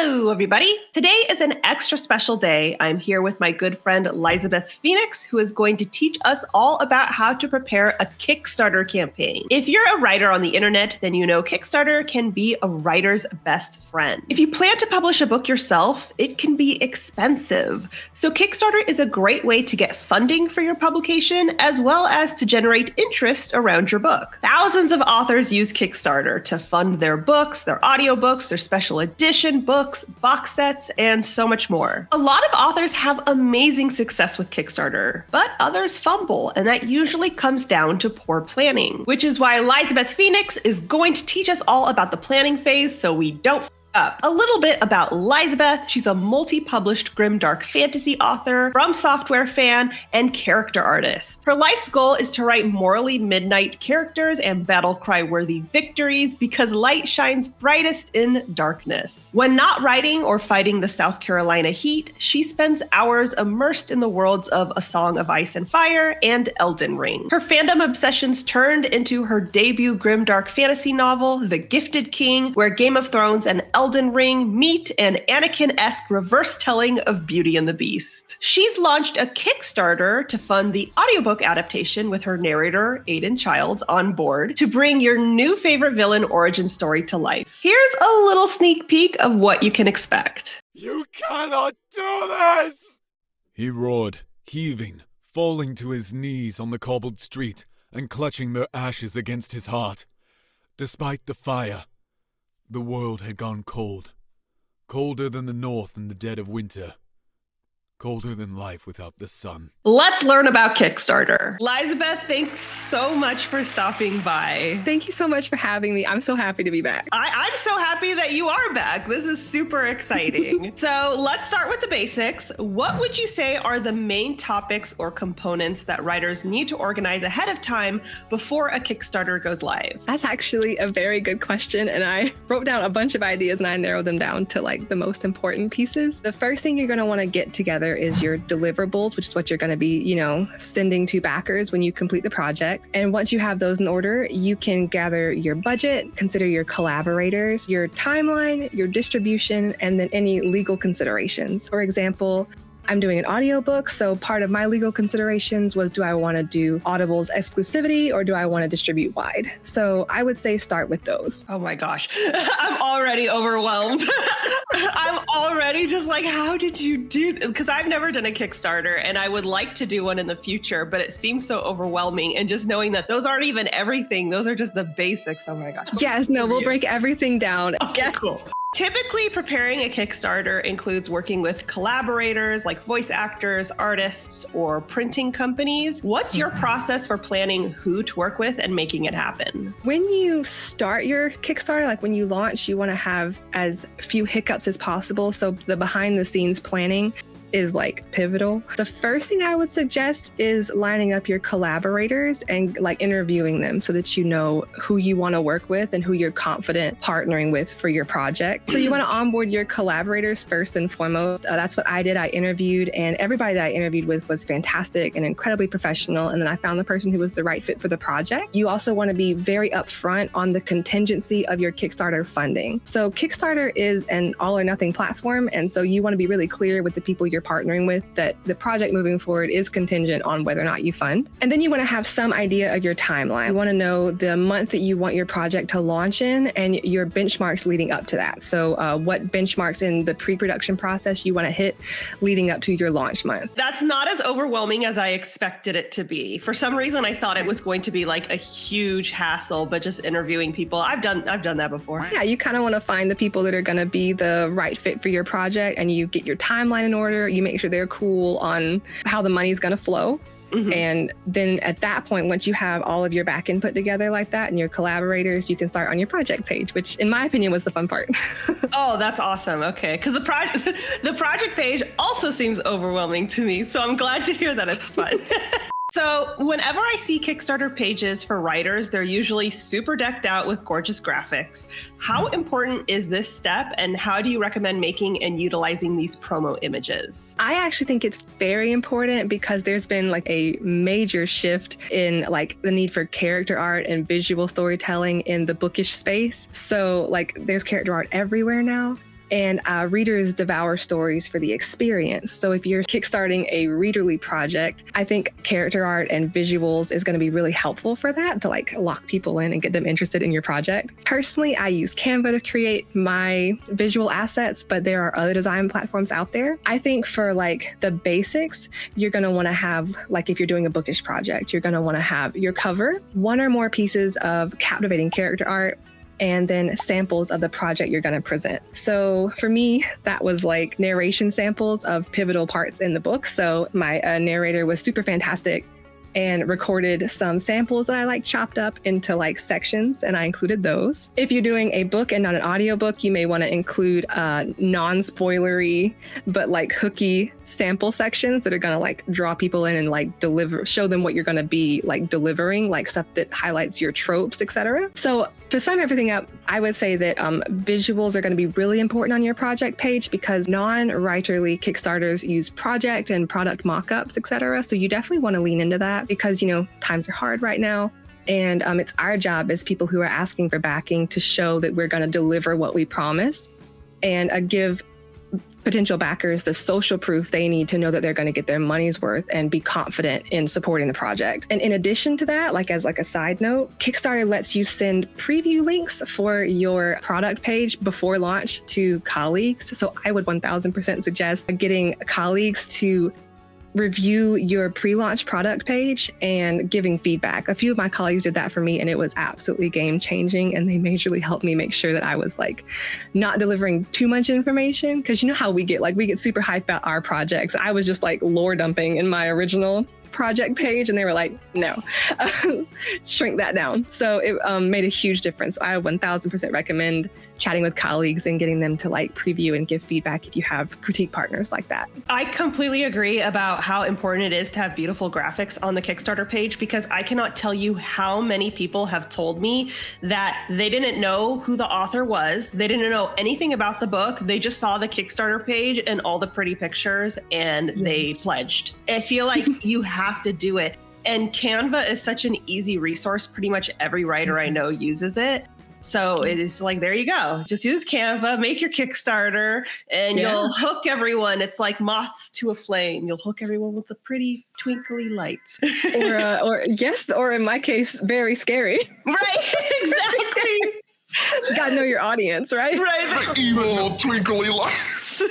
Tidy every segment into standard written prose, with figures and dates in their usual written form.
Hello, everybody. Today is an extra special day. I'm here with my good friend, Lizabeth Phoenix, who is going to teach us all about how to prepare a Kickstarter campaign. If you're a writer on the internet, then you know Kickstarter can be a writer's best friend. If you plan to publish a book yourself, it can be expensive. So Kickstarter is a great way to get funding for your publication, as well as to generate interest around your book. Thousands of authors use Kickstarter to fund their books, their audiobooks, their special edition books, box sets, and so much more. A lot of authors have amazing success with Kickstarter, but others fumble, and that usually comes down to poor planning, which is why Lizabeth Phoenix is going to teach us all about the planning phase so we don't up. A little bit about Lizabeth. She's a multi-published grimdark fantasy author, From Software fan, and character artist. Her life's goal is to write morally midnight characters and battle cry-worthy victories because light shines brightest in darkness. When not writing or fighting the South Carolina heat, she spends hours immersed in the worlds of A Song of Ice and Fire and Elden Ring. Her fandom obsessions turned into her debut grimdark fantasy novel, The Gifted King, where Game of Thrones and Elden Ring meet an Anakin-esque reverse telling of Beauty and the Beast. She's launched a Kickstarter to fund the audiobook adaptation with her narrator, Aidan Childs, on board to bring your new favorite villain origin story to life. Here's a little sneak peek of what you can expect. You cannot do this! He roared, heaving, falling to his knees on the cobbled street and clutching their ashes against his heart. Despite the fire, the world had gone cold, colder than the north in the dead of winter, colder than life without the sun. Let's learn about Kickstarter. Lizabeth, thanks so much for stopping by. Thank you so much for having me. I'm so happy to be back. I'm so happy that you are back. This is super exciting. So let's start with the basics. What would you say are the main topics or components that writers need to organize ahead of time before a Kickstarter goes live? That's actually a very good question. And I wrote down a bunch of ideas and I narrowed them down to like the most important pieces. The first thing you're going to want to get together is your deliverables, which is what you're going to be, sending to backers when you complete the project. And once you have those in order, you can gather your budget, consider your collaborators, your timeline, your distribution, and then any legal considerations. For example, I'm doing an audiobook, so part of my legal considerations was, do I want to do Audible's exclusivity or do I want to distribute wide? So I would say start with those. Oh my gosh, I'm already overwhelmed. I'm already just like, how did you do this? Because I've never done a Kickstarter and I would like to do one in the future, but it seems so overwhelming. And just knowing that those aren't even everything, those are just the basics. Oh my gosh. Yes, no, we'll break everything down. Okay, cool. Typically, preparing a Kickstarter includes working with collaborators like voice actors, artists, or printing companies. What's your process for planning who to work with and making it happen? When you start your Kickstarter, like when you launch, you want to have as few hiccups as possible. So the behind the scenes planning is like pivotal. The first thing I would suggest is lining up your collaborators and like interviewing them so that you know who you want to work with and who you're confident partnering with for your project. So you want to onboard your collaborators first and foremost. That's what I did. I interviewed, and everybody that I interviewed with was fantastic and incredibly professional. And then I found the person who was the right fit for the project. You also want to be very upfront on the contingency of your Kickstarter funding. So Kickstarter is an all or nothing platform. And so you want to be really clear with the people you're partnering with that the project moving forward is contingent on whether or not you fund. And then you want to have some idea of your timeline. You want to know the month that you want your project to launch in and your benchmarks leading up to that. So what benchmarks in the pre-production process you want to hit leading up to your launch month. That's not as overwhelming as I expected it to be. For some reason, I thought it was going to be like a huge hassle, but just interviewing people. I've done that before. Yeah, you kind of want to find the people that are going to be the right fit for your project, and you get your timeline in order. You make sure they're cool on how the money's going to flow. Mm-hmm. And then at that point, once you have all of your back end put together like that and your collaborators, you can start on your project page, which in my opinion was the fun part. Oh, that's awesome. Okay. Because the project page also seems overwhelming to me. So I'm glad to hear that it's fun. So whenever I see Kickstarter pages for writers, they're usually super decked out with gorgeous graphics. How important is this step, and how do you recommend making and utilizing these promo images? I actually think it's very important because there's been like a major shift in like the need for character art and visual storytelling in the bookish space. So like there's character art everywhere now. And readers devour stories for the experience. So if you're kickstarting a readerly project, I think character art and visuals is going to be really helpful for that, to like lock people in and get them interested in your project. Personally, I use Canva to create my visual assets, but there are other design platforms out there. I think for like the basics, you're going to want to have, like if you're doing a bookish project, you're going to want to have your cover, one or more pieces of captivating character art, and then samples of the project you're going to present. So for me, that was like narration samples of pivotal parts in the book. So my narrator was super fantastic and recorded some samples that I like chopped up into like sections, and I included those. If you're doing a book and not an audiobook, you may want to include non-spoilery but like hooky sample sections that are going to like draw people in and like show them what you're going to be like delivering, like stuff that highlights your tropes, etc. So to sum everything up, I would say that visuals are going to be really important on your project page, because non-writerly Kickstarters use project and product mockups, etc. So you definitely want to lean into that, because, you know, times are hard right now. And it's our job as people who are asking for backing to show that we're going to deliver what we promise, and give potential backers the social proof they need to know that they're going to get their money's worth and be confident in supporting the project. And in addition to that, like as like a side note, Kickstarter lets you send preview links for your product page before launch to colleagues. So I would 1000% suggest getting colleagues to review your pre-launch product page and giving feedback. A few of my colleagues did that for me, and it was absolutely game-changing, and they majorly helped me make sure that I was like not delivering too much information, because you know how we get super hyped about our projects. I was just like lore dumping in my original project page, and they were like, no, shrink that down. So it made a huge difference. I 1000% recommend chatting with colleagues and getting them to like preview and give feedback if you have critique partners like that. I completely agree about how important it is to have beautiful graphics on the Kickstarter page, because I cannot tell you how many people have told me that they didn't know who the author was. They didn't know anything about the book. They just saw the Kickstarter page and all the pretty pictures, and they pledged. I feel like you have to do it. And Canva is such an easy resource. Pretty much every writer I know uses it. So it is like, there you go. Just use Canva, make your Kickstarter, and you'll hook everyone. It's like moths to a flame. You'll hook everyone with the pretty twinkly lights. or in my case, very scary. Right, exactly. You gotta know your audience, right? Right. Evil twinkly lights.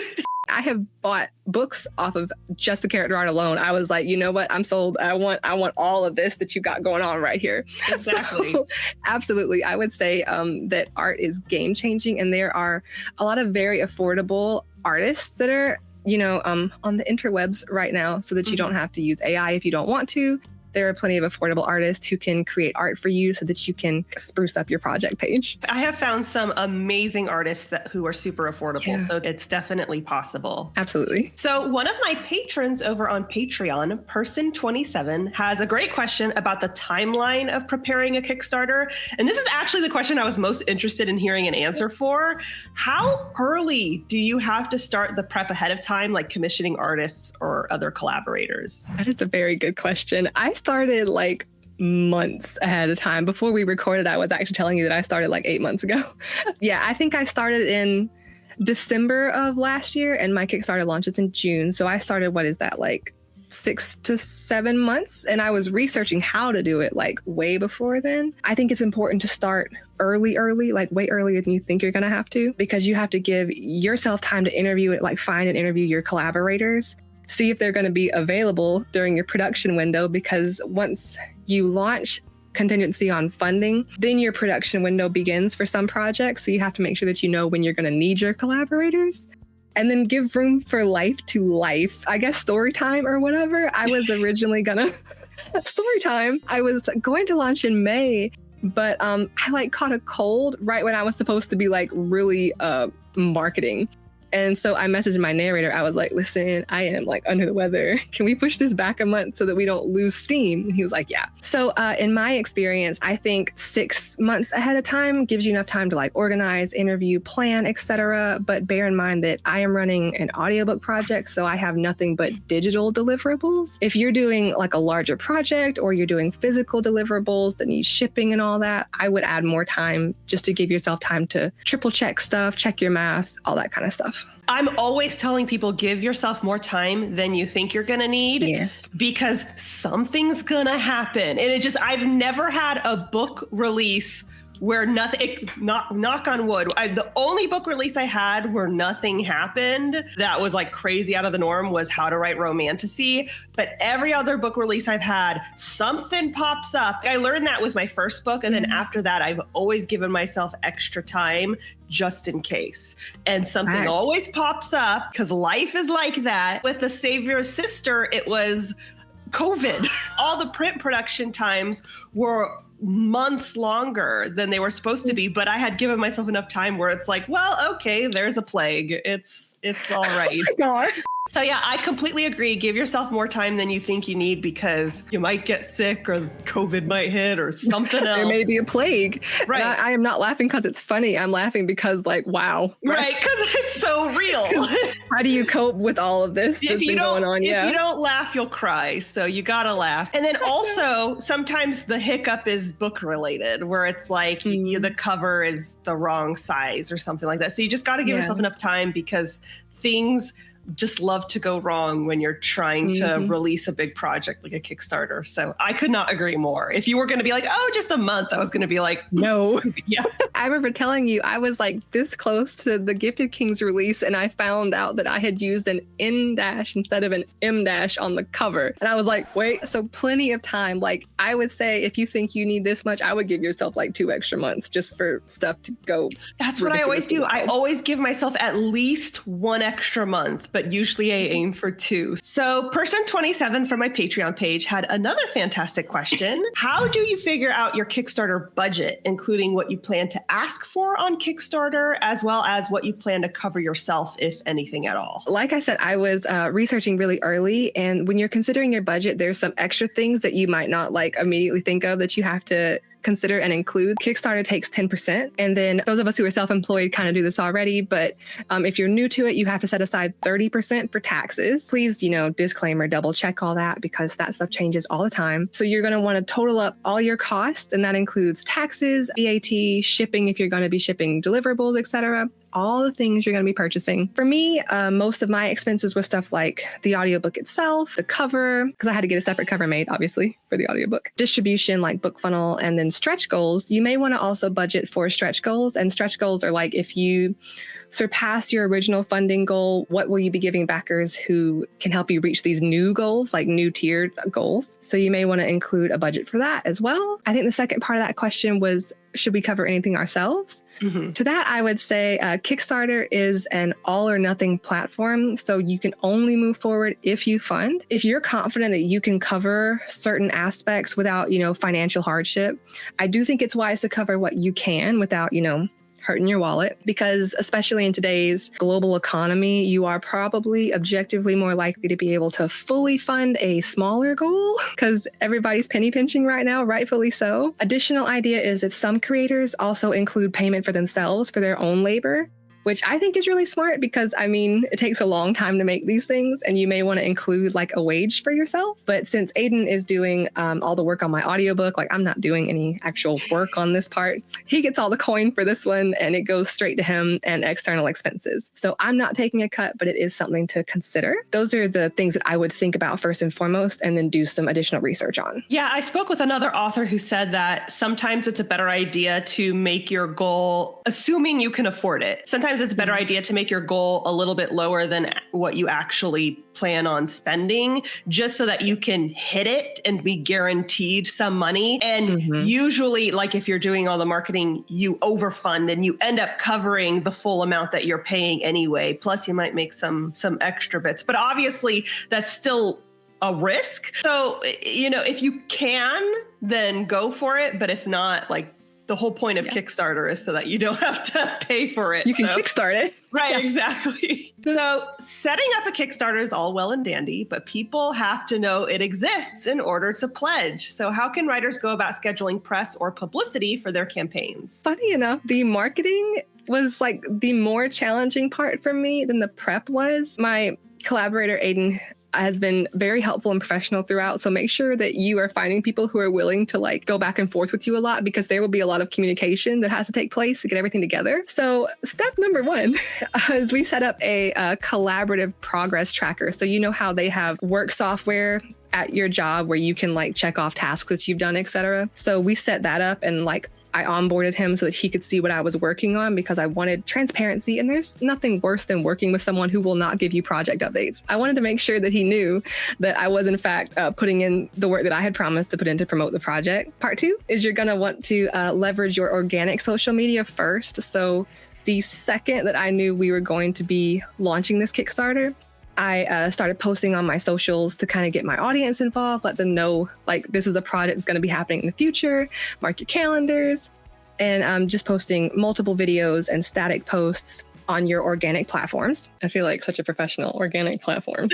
I have bought books off of just the character art alone. I was like, you know what? I'm sold. I want all of this that you got going on right here. Exactly. So, absolutely. I would say that art is game changing, and there are a lot of very affordable artists that are, on the interwebs right now, so that you don't have to use AI if you don't want to. There are plenty of affordable artists who can create art for you so that you can spruce up your project page. I have found some amazing artists who are super affordable, so it's definitely possible. Absolutely. So one of my patrons over on Patreon, Person27, has a great question about the timeline of preparing a Kickstarter. And this is actually the question I was most interested in hearing an answer for. How early do you have to start the prep ahead of time, like commissioning artists or other collaborators? That is a very good question. I started like months ahead of time. Before we recorded, I was actually telling you that I started like 8 months ago. Yeah, I think I started in December of last year, and my Kickstarter launches in June. So I started, like 6 to 7 months, and I was researching how to do it like way before then. I think it's important to start early, like way earlier than you think you're going to have to, because you have to give yourself time to interview it, like find and interview your collaborators. See if they're going to be available during your production window, because once you launch contingency on funding, then your production window begins for some projects. So you have to make sure that you know when you're going to need your collaborators, and then give room for life to life. I guess story time or whatever. I was originally story time. I was going to launch in May, but I caught a cold right when I was supposed to be really marketing. And so I messaged my narrator. I was like, listen, I am like under the weather. Can we push this back a month so that we don't lose steam? And he was like, yeah. So in my experience, I think 6 months ahead of time gives you enough time to like organize, interview, plan, etc. But bear in mind that I am running an audiobook project, so I have nothing but digital deliverables. If you're doing like a larger project or you're doing physical deliverables that need shipping and all that, I would add more time just to give yourself time to triple check stuff, check your math, all that kind of stuff. I'm always telling people, give yourself more time than you think you're going to need. Yes. Because something's going to happen. And I've never had a book release where nothing, knock on wood, the only book release I had where nothing happened that was like crazy out of the norm was How to Write Romantasy. But every other book release I've had, something pops up. I learned that with my first book. And then after that, I've always given myself extra time just in case. And something always pops up because life is like that. With The Savior's Sister, it was COVID. All the print production times were months longer than they were supposed to be, but I had given myself enough time where it's like, well, okay, there's a plague. It's all right. Oh my God. So yeah, I completely agree. Give yourself more time than you think you need because you might get sick or COVID might hit or something else. There may be a plague. Right. And I am not laughing because it's funny. I'm laughing because like, wow. Right, because it's so real. How do you cope with all of this that's been going on? If you don't laugh, you'll cry. So you gotta laugh. And then also sometimes the hiccup is book related where it's like the cover is the wrong size or something like that. So you just gotta give yourself enough time because things just love to go wrong when you're trying to release a big project like a Kickstarter. So I could not agree more. If you were going to be like, oh, just a month, I was going to be like, no. Yeah. I remember telling you I was like this close to the Gifted Kings release and I found out that I had used an N- instead of an M- on the cover. And I was like, wait, so plenty of time. Like I would say if you think you need this much, I would give yourself like 2 extra months just for stuff to go. That's what I always do. I always give myself at least 1 extra month, but usually I aim for 2. So person 27 from my Patreon page had another fantastic question. How do you figure out your Kickstarter budget, including what you plan to ask for on Kickstarter, as well as what you plan to cover yourself, if anything at all? Like I said, I was researching really early. And when you're considering your budget, there's some extra things that you might not like immediately think of that you have to consider and include. Kickstarter takes 10%. And then those of us who are self-employed kind of do this already. But if you're new to it, you have to set aside 30% for taxes. Please, disclaimer, double check all that because that stuff changes all the time. So you're going to want to total up all your costs. And that includes taxes, VAT, shipping if you're going to be shipping deliverables, etc. All the things you're going to be purchasing. For me, most of my expenses were stuff like the audiobook itself, the cover, because I had to get a separate cover made, obviously, for the audiobook. Distribution, like BookFunnel, and then stretch goals. You may want to also budget for stretch goals. And stretch goals are like if you surpass your original funding goal, what will you be giving backers who can help you reach these new goals, like new tiered goals? So you may want to include a budget for that as well. I think the second part of that question was, should we cover anything ourselves? To that, I would say Kickstarter is an all or nothing platform. So you can only move forward if you fund. If you're confident that you can cover certain aspects without, financial hardship, I do think it's wise to cover what you can without, hurting your wallet, because especially in today's global economy, you are probably objectively more likely to be able to fully fund a smaller goal because everybody's penny pinching right now, rightfully so. Additional idea is that some creators also include payment for themselves for their own labor, which I think is really smart because, it takes a long time to make these things and you may want to include like a wage for yourself. But since Aiden is doing all the work on my audiobook, like I'm not doing any actual work on this part, he gets all the coin for this one and it goes straight to him and external expenses. So I'm not taking a cut, but it is something to consider. Those are the things that I would think about first and foremost and then do some additional research on. Yeah, I spoke with another author who said that sometimes it's a better idea to make your goal, assuming you can afford it. Sometimes it's a better idea to make your goal a little bit lower than what you actually plan on spending, just so that you can hit it and be guaranteed some money. And usually, like if you're doing all the marketing, you overfund and you end up covering the full amount that you're paying anyway. Plus you might make some extra bits, but obviously that's still a risk. So, if you can, then go for it. But if not, like, the whole point of Kickstarter is so that you don't have to pay for it. You can kickstart it. Right, exactly. So setting up a Kickstarter is all well and dandy, but people have to know it exists in order to pledge. So how can writers go about scheduling press or publicity for their campaigns? Funny enough, the marketing was like the more challenging part for me than the prep was. My collaborator, Aiden, has been very helpful and professional throughout. So make sure that you are finding people who are willing to like go back and forth with you a lot, because there will be a lot of communication that has to take place to get everything together. So step number one is we set up a collaborative progress tracker. So you know how they have work software at your job where you can like check off tasks that you've done, etc. So we set that up, and like I onboarded him so that he could see what I was working on, because I wanted transparency. And there's nothing worse than working with someone who will not give you project updates. I wanted to make sure that he knew that I was in fact putting in the work that I had promised to put in to promote the project. Part two is you're going to want to leverage your organic social media first. So the second that I knew we were going to be launching this Kickstarter, I started posting on my socials to kind of get my audience involved, let them know like this is a project that's going to be happening in the future, mark your calendars, and just posting multiple videos and static posts on your organic platforms. I feel like such a professional. Organic platforms.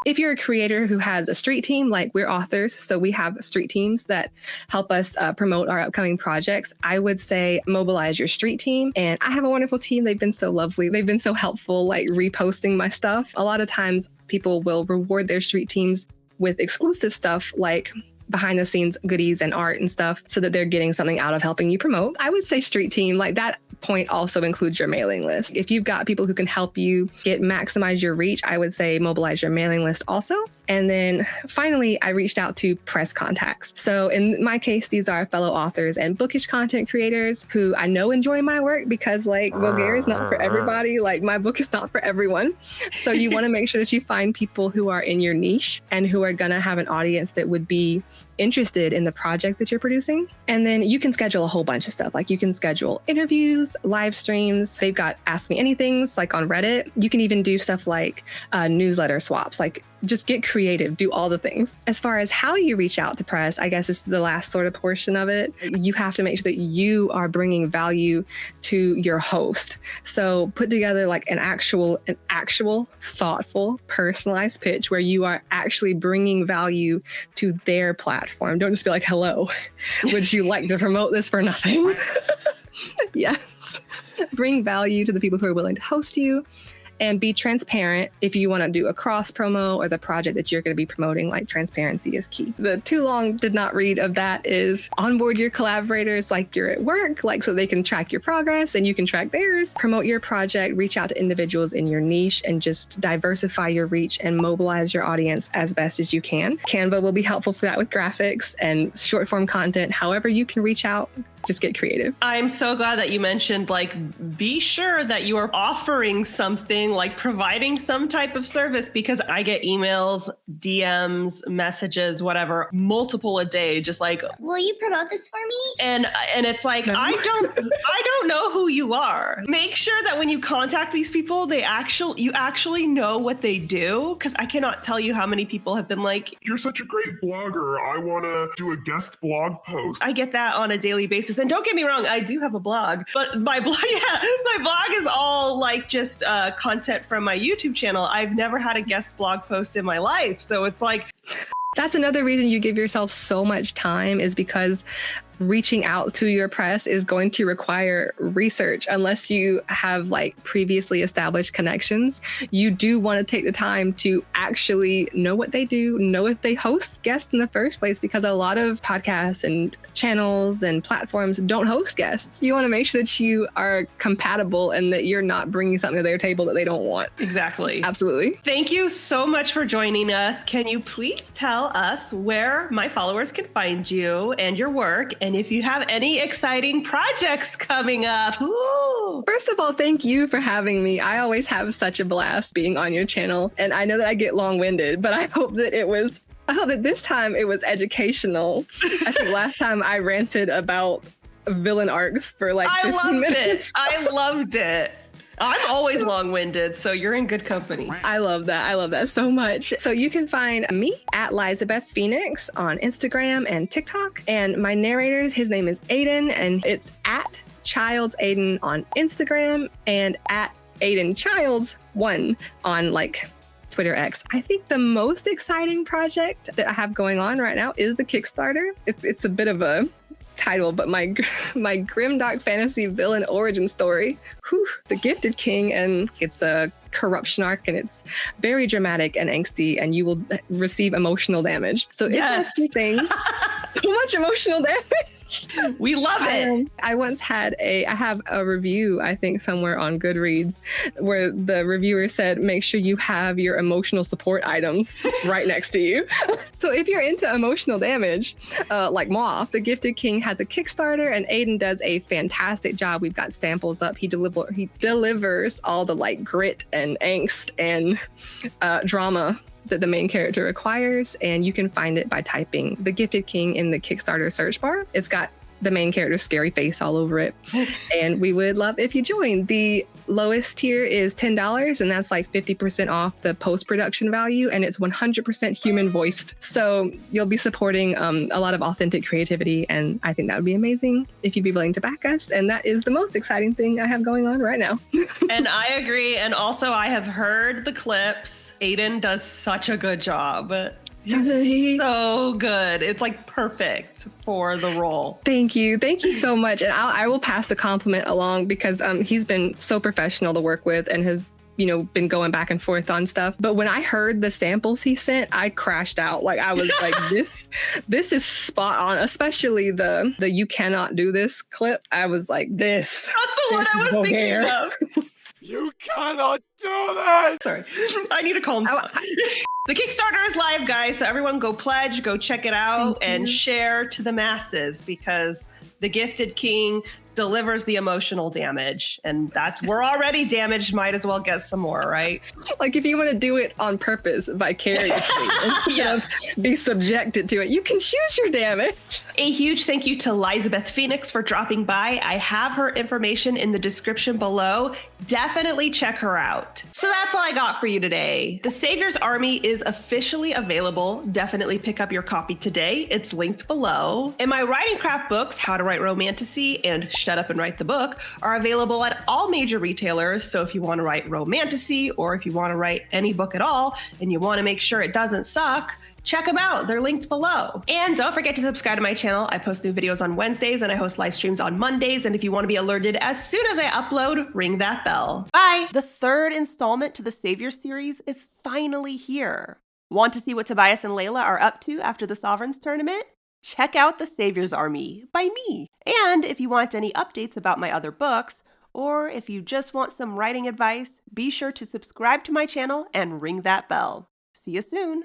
If you're a creator who has a street team, like we're authors, so we have street teams that help us promote our upcoming projects, I would say mobilize your street team. And I have a wonderful team. They've been so lovely. They've been so helpful, like reposting my stuff. A lot of times people will reward their street teams with exclusive stuff like behind the scenes goodies and art and stuff, so that they're getting something out of helping you promote. I would say street team, like that point also includes your mailing list. If you've got people who can help you maximize your reach, I would say mobilize your mailing list also. And then finally, I reached out to press contacts. So in my case, these are fellow authors and bookish content creators who I know enjoy my work, because like Vulgaire is not for everybody. Like my book is not for everyone. So you want to make sure that you find people who are in your niche and who are going to have an audience that would be interested in the project that you're producing. And then you can schedule a whole bunch of stuff. Like you can schedule interviews, live streams. They've got Ask Me Anythings like on Reddit. You can even do stuff like newsletter swaps, like just get creative, do all the things. As far as how you reach out to press, I guess is the last sort of portion of it. You have to make sure that you are bringing value to your host. So put together like an actual thoughtful, personalized pitch where you are actually bringing value to their platform. Don't just be like, hello, would you like to promote this for nothing? Yes. Bring value to the people who are willing to host you. And be transparent if you want to do a cross promo or the project that you're going to be promoting. Like transparency is key. The too long did not read of that is onboard your collaborators like you're at work, like so they can track your progress and you can track theirs. Promote your project, reach out to individuals in your niche, and just diversify your reach and mobilize your audience as best as you can. Canva will be helpful for that with graphics and short form content. However you can reach out, just get creative. I'm so glad that you mentioned, like, be sure that you are offering something, like providing some type of service, because I get emails, DMs, messages, whatever, multiple a day, just like, will you promote this for me? And it's like, no. I don't know who you are. Make sure that when you contact these people, you actually know what they do. Because I cannot tell you how many people have been like, you're such a great blogger, I want to do a guest blog post. I get that on a daily basis. And don't get me wrong, I do have a blog, but my blog is all like just content from my YouTube channel. I've never had a guest blog post in my life. So it's like, that's another reason you give yourself so much time, is because reaching out to your press is going to require research. Unless you have like previously established connections, you do want to take the time to actually know what they do, know if they host guests in the first place, because a lot of podcasts and channels and platforms don't host guests. You want to make sure that you are compatible and that you're not bringing something to their table that they don't want. Exactly. Absolutely. Thank you so much for joining us. Can you please tell us where my followers can find you and your work, and if you have any exciting projects coming up? Ooh. First of all, thank you for having me. I always have such a blast being on your channel, and I know that I get long-winded, but I hope that this time it was educational. I think last time I ranted about villain arcs for like 15 minutes. I loved it. I'm always long-winded, so you're in good company. I love that. I love that so much. So you can find me at Lizabeth Phoenix on Instagram and TikTok. And my narrator, his name is Aiden, and it's at Childs Aiden on Instagram and at Aiden Childs 1 on like Twitter X. I think the most exciting project that I have going on right now is the Kickstarter. It's a bit of a title, but my grimdark fantasy villain origin story, The Gifted King, and it's a corruption arc, and it's very dramatic and angsty, and you will receive emotional damage. So Yes. it's thing, so much emotional damage. We love it. I once had I have a review, I think somewhere on Goodreads, where the reviewer said, make sure you have your emotional support items right next to you. So if you're into emotional damage, like moi, The Gifted King has a Kickstarter, and Aiden does a fantastic job. We've got samples up. He delivers all the like grit and angst and drama that the main character requires, and you can find it by typing The Gifted King in the Kickstarter search bar. It's got the main character's scary face all over it, and we would love if you join. The lowest tier is $10, and that's like 50% off the post-production value, and it's 100% human voiced. So you'll be supporting a lot of authentic creativity, and I think that would be amazing if you'd be willing to back us. And that is the most exciting thing I have going on right now. And I agree. And also, I have heard the clips. Aiden does such a good job. He's so good. It's like perfect for the role. Thank you so much. And I will pass the compliment along, because he's been so professional to work with and has been going back and forth on stuff. But when I heard the samples he sent, I crashed out. Like, I was like, this is spot on, especially the you cannot do this clip. I was like, this. That's the one I was thinking of. You cannot do this! Sorry, I need to calm down. The Kickstarter is live, guys, so everyone go pledge, go check it out, and share to the masses, because The Gifted King delivers the emotional damage, and we're already damaged, might as well get some more, right? Like, if you want to do it on purpose vicariously instead of be subjected to it, you can choose your damage. A huge thank you to Lizabeth Phoenix for dropping by. I have her information in the description below. Definitely check her out. So that's all I got for you today. The Savior's Army is officially available. Definitely pick up your copy today. It's linked below. And my writing craft books, How to Write Romantasy and Shut Up and Write the Book, are available at all major retailers. So if you want to write romantasy, or if you want to write any book at all and you want to make sure it doesn't suck, check them out. They're linked below. And don't forget to subscribe to my channel. I post new videos on Wednesdays, and I host live streams on Mondays. And if you want to be alerted as soon as I upload, ring that bell. Bye. The third installment to the Savior series is finally here. Want to see what Tobias and Layla are up to after the Sovereigns tournament? Check out The Savior's Army by me. And if you want any updates about my other books, or if you just want some writing advice, be sure to subscribe to my channel and ring that bell. See you soon.